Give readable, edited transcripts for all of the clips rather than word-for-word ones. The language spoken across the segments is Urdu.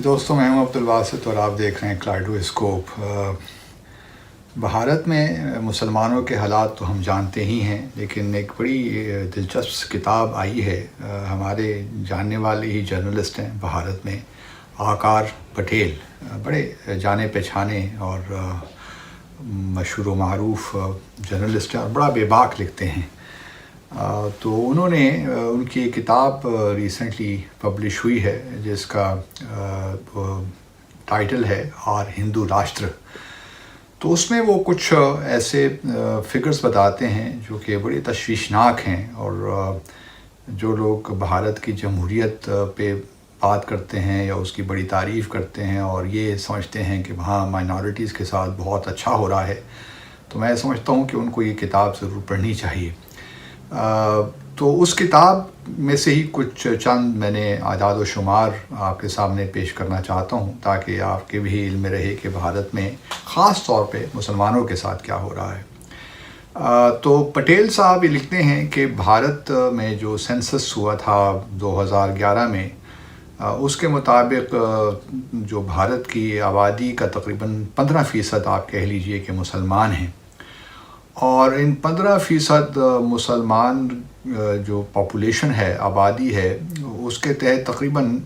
دوستوں میں ہوں عبدالباسط اور آپ دیکھ رہے ہیں کلیڈوسکوپ۔ بھارت میں مسلمانوں کے حالات تو ہم جانتے ہی ہیں، لیکن ایک بڑی دلچسپ کتاب آئی ہے، ہمارے جاننے والے ہی جرنلسٹ ہیں بھارت میں، آکار پٹیل، بڑے جانے پہچانے اور مشہور و معروف جرنلسٹ ہیں اور بڑا بے باک لکھتے ہیں۔ تو انہوں نے ان کی ایک کتاب ریسنٹلی پبلش ہوئی ہے جس کا ٹائٹل ہے اور ہندو راشٹر۔ تو اس میں وہ کچھ ایسے فگرز بتاتے ہیں جو کہ بڑی تشویشناک ہیں، اور جو لوگ بھارت کی جمہوریت پہ بات کرتے ہیں یا اس کی بڑی تعریف کرتے ہیں اور یہ سمجھتے ہیں کہ وہاں مائنارٹیز کے ساتھ بہت اچھا ہو رہا ہے، تو میں سمجھتا ہوں کہ ان کو یہ کتاب ضرور پڑھنی چاہیے۔ تو اس کتاب میں سے ہی کچھ چند میں نے اعداد و شمار آپ کے سامنے پیش کرنا چاہتا ہوں، تاکہ آپ کے بھی علم میں رہے کہ بھارت میں خاص طور پہ مسلمانوں کے ساتھ کیا ہو رہا ہے۔ تو پٹیل صاحب یہ لکھتے ہیں کہ بھارت میں جو سینسس ہوا تھا 2011 میں، اس کے مطابق جو بھارت کی آبادی کا تقریباً 15% آپ کہہ لیجئے کہ مسلمان ہیں، اور ان 15% مسلمان جو پاپولیشن ہے، آبادی ہے، اس کے تحت تقریباً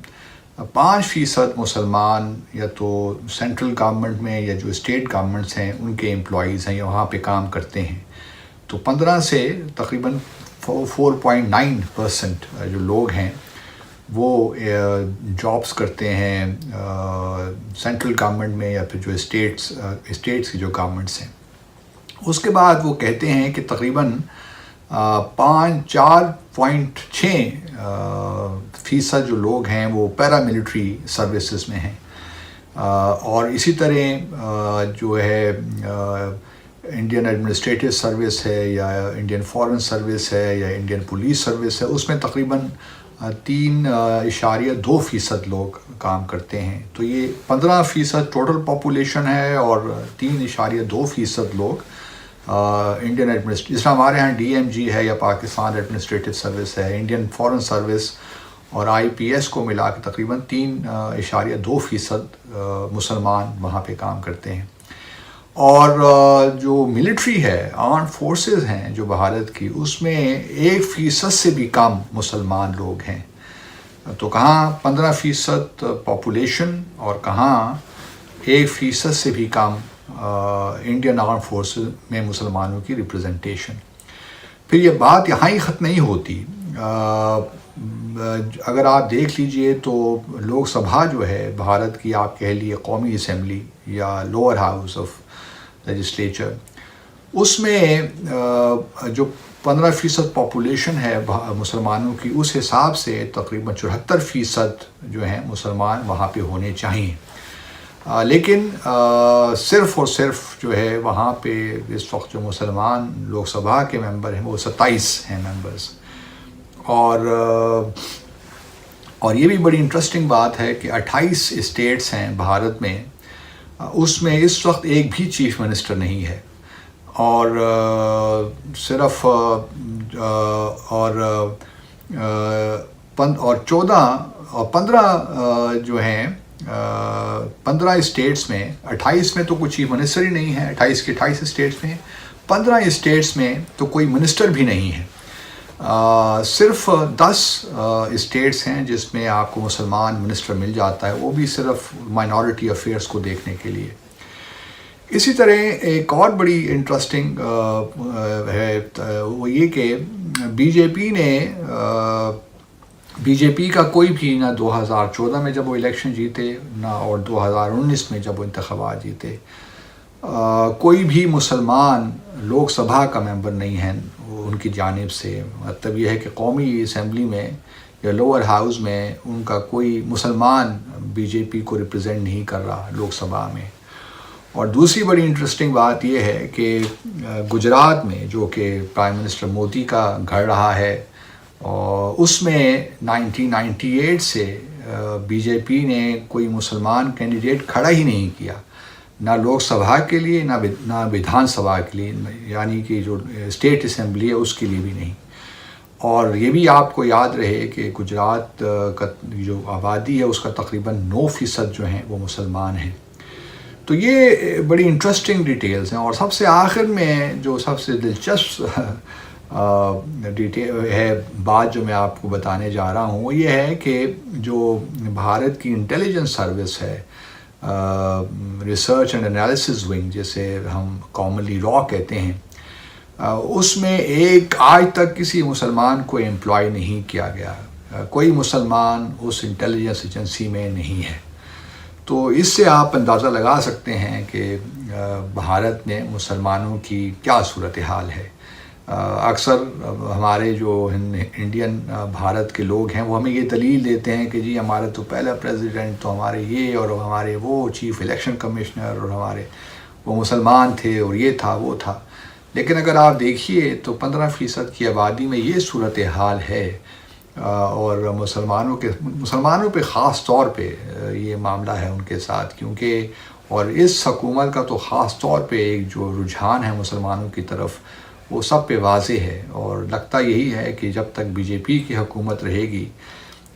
5% مسلمان یا تو سینٹرل گورنمنٹ میں یا جو اسٹیٹ گورنمنٹس ہیں ان کے امپلائیز ہیں یا وہاں پہ کام کرتے ہیں۔ تو 15 سے تقریباً 4.9% جو لوگ ہیں وہ جابس کرتے ہیں سینٹرل گورنمنٹ میں یا پھر جو اسٹیٹس کی جو گورنمنٹس ہیں۔ اس کے بعد وہ کہتے ہیں کہ تقریباً 4.6% جو لوگ ہیں وہ پیراملٹری سروسز میں ہیں، اور اسی طرح جو ہے انڈین ایڈمنسٹریٹو سروس ہے یا انڈین فورن سروس ہے یا انڈین پولیس سروس ہے، اس میں تقریباً 3.2% لوگ کام کرتے ہیں۔ تو یہ 15% ٹوٹل پاپولیشن ہے اور 3.2% لوگ انڈین ایڈمنسٹریٹو، جس طرح ہمارے ہاں DMG ہے یا پاکستان ایڈمنسٹریٹو سروس ہے، انڈین فورن سروس اور IPS کو ملا کے تقریباً 3.2% مسلمان وہاں پہ کام کرتے ہیں۔ اور جو ملٹری ہے، آرمڈ فورسز ہیں جو بھارت کی، اس میں 1% سے بھی کم مسلمان لوگ ہیں۔ تو کہاں 15% پاپولیشن اور کہاں 1% سے بھی کم انڈین آرمڈ فورسز میں مسلمانوں کی ریپرزنٹیشن۔ پھر یہ بات یہاں ہی ختم نہیں ہوتی، اگر آپ دیکھ لیجئے تو لوک سبھا جو ہے بھارت کی، آپ کہہ لیے قومی اسمبلی یا لوور ہاؤس آف لیجسلیچر، اس میں جو 15% پاپولیشن ہے مسلمانوں کی، اس حساب سے تقریباً 74% جو ہیں مسلمان وہاں پہ ہونے چاہیے، لیکن صرف اور صرف جو ہے وہاں پہ اس وقت جو مسلمان لوک سبھا کے ممبر ہیں وہ 27 ہیں ممبرز۔ اور یہ بھی بڑی انٹرسٹنگ بات ہے کہ 28 اسٹیٹس ہیں بھارت میں، اس میں اس وقت ایک بھی چیف منسٹر نہیں ہے، اور صرف اور 15 جو ہیں 15 اسٹیٹس میں، 28 میں تو کوئی چیف منسٹر ہی نہیں ہے، 28 کے 28 اسٹیٹس میں، 15 اسٹیٹس میں تو کوئی منسٹر بھی نہیں ہے۔ صرف 10 اسٹیٹس ہیں جس میں آپ کو مسلمان منسٹر مل جاتا ہے، وہ بھی صرف مائنارٹی افیئرس کو دیکھنے کے لیے۔ اسی طرح ایک اور بڑی انٹرسٹنگ ہے وہ یہ کہ بی جے پی کا کوئی بھی نہ 2014 میں جب وہ الیکشن جیتے، نہ اور 2019 میں جب وہ انتخابات جیتے، کوئی بھی مسلمان لوک سبھا کا ممبر نہیں ہے ان کی جانب سے۔ مطلب یہ ہے کہ قومی اسمبلی میں یا لوور ہاؤس میں ان کا کوئی مسلمان بی جے پی کو ریپرزینٹ نہیں کر رہا لوک سبھا میں۔ اور دوسری بڑی انٹرسٹنگ بات یہ ہے کہ گجرات میں، جو کہ پرائم منسٹر مودی کا گھر رہا ہے، اور اس میں 1998 سے بی جے پی نے کوئی مسلمان کینڈیڈیٹ کھڑا ہی نہیں کیا، نہ لوک سبھا کے لیے نہ ویدھان سبھا کے لیے، یعنی کہ جو اسٹیٹ اسمبلی ہے اس کے لیے بھی نہیں۔ اور یہ بھی آپ کو یاد رہے کہ گجرات کا جو آبادی ہے اس کا تقریباً 9% جو ہیں وہ مسلمان ہیں. تو یہ بڑی انٹرسٹنگ ڈیٹیلز ہیں. اور سب سے آخر میں جو سب سے دلچسپ ڈیٹیل ہے بات جو میں آپ کو بتانے جا رہا ہوں وہ یہ ہے کہ جو بھارت کی انٹیلیجنس سروس ہے، ریسرچ اینڈ انالیسز ونگ جسے ہم کامنلی را کہتے ہیں، اس میں آج تک کسی مسلمان کو امپلائی نہیں کیا گیا. کوئی مسلمان اس انٹیلیجنس ایجنسی میں نہیں ہے. تو اس سے آپ اندازہ لگا سکتے ہیں کہ بھارت میں مسلمانوں کی کیا صورتحال ہے. اکثر ہمارے جو انڈین بھارت کے لوگ ہیں وہ ہمیں یہ دلیل دیتے ہیں کہ جی ہمارا تو پہلا پریزیڈنٹ تو ہمارے یہ اور ہمارے وہ چیف الیکشن کمشنر اور ہمارے وہ مسلمان تھے اور یہ تھا وہ تھا. لیکن اگر آپ دیکھیے تو 15% کی آبادی میں یہ صورتحال ہے. اور مسلمانوں پہ خاص طور پہ یہ معاملہ ہے ان کے ساتھ، کیونکہ اور اس حکومت کا تو خاص طور پہ ایک جو رجحان ہے مسلمانوں کی طرف وہ سب پہ واضح ہے. اور لگتا یہی ہے کہ جب تک بی جے پی کی حکومت رہے گی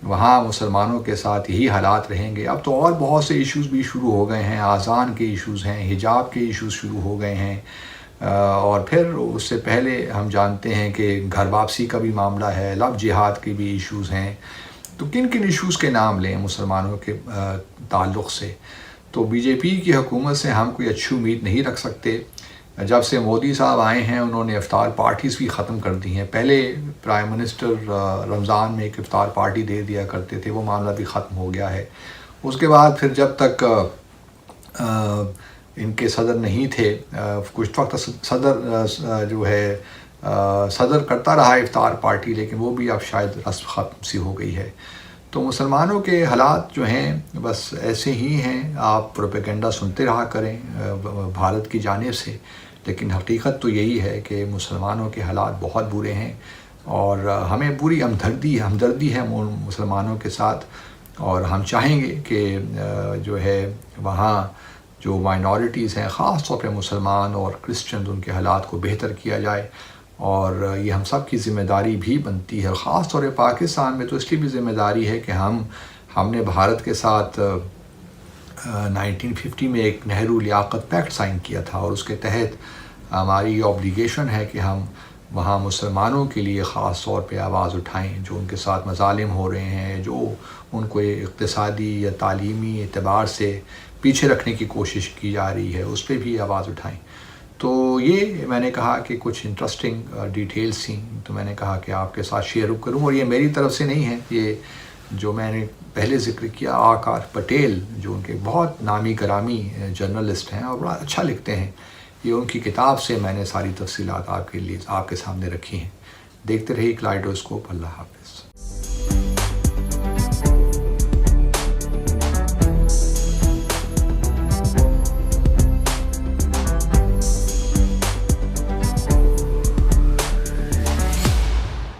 وہاں مسلمانوں کے ساتھ یہی حالات رہیں گے. اب تو اور بہت سے ایشوز بھی شروع ہو گئے ہیں، اذان کے ایشوز ہیں، حجاب کے ایشوز شروع ہو گئے ہیں، اور پھر اس سے پہلے ہم جانتے ہیں کہ گھر واپسی کا بھی معاملہ ہے، لو جہاد کے بھی ایشوز ہیں. تو کن کن ایشوز کے نام لیں مسلمانوں کے تعلق سے. تو بی جے پی کی حکومت سے ہم کوئی اچھی امید نہیں رکھ سکتے. جب سے مودی صاحب آئے ہیں انہوں نے افطار پارٹیز بھی ختم کر دی ہیں. پہلے پرائم منسٹر رمضان میں ایک افطار پارٹی دے دیا کرتے تھے، وہ معاملہ بھی ختم ہو گیا ہے. اس کے بعد پھر جب تک ان کے صدر نہیں تھے کچھ وقت صدر جو ہے صدر کرتا رہا افطار پارٹی، لیکن وہ بھی اب شاید رسم ختم سی ہو گئی ہے. تو مسلمانوں کے حالات جو ہیں بس ایسے ہی ہیں. آپ پروپیگنڈا سنتے رہا کریں بھارت کی جانب سے، لیکن حقیقت تو یہی ہے کہ مسلمانوں کے حالات بہت برے ہیں. اور ہمیں پوری ہمدردی ہے مسلمانوں کے ساتھ. اور ہم چاہیں گے کہ جو ہے وہاں جو مائنورٹیز ہیں خاص طور پہ مسلمان اور کرسچنز ان کے حالات کو بہتر کیا جائے. اور یہ ہم سب کی ذمہ داری بھی بنتی ہے. خاص طور پہ پاکستان میں تو اس لیے بھی ذمہ داری ہے کہ ہم نے بھارت کے ساتھ 1950 میں ایک نہرو لیاقت پیکٹ سائن کیا تھا، اور اس کے تحت ہماری یہ اوبلیگیشن ہے کہ ہم وہاں مسلمانوں کے لیے خاص طور پہ آواز اٹھائیں جو ان کے ساتھ مظالم ہو رہے ہیں، جو ان کو اقتصادی یا تعلیمی اعتبار سے پیچھے رکھنے کی کوشش کی جا رہی ہے، اس پہ بھی آواز اٹھائیں. تو یہ میں نے کہا کہ کچھ انٹرسٹنگ ڈیٹیلز تھیں تو میں نے کہا کہ آپ کے ساتھ شیئر کروں. اور یہ میری طرف سے نہیں ہے، یہ جو میں نے پہلے ذکر کیا آکاش پٹیل جو ان کے بہت نامی گرامی جرنلسٹ ہیں اور بڑا اچھا لکھتے ہیں، یہ ان کی کتاب سے میں نے ساری تفصیلات آپ کے سامنے رکھی ہیں. دیکھتے رہیے کلائڈوسکوپ. اللہ حافظ.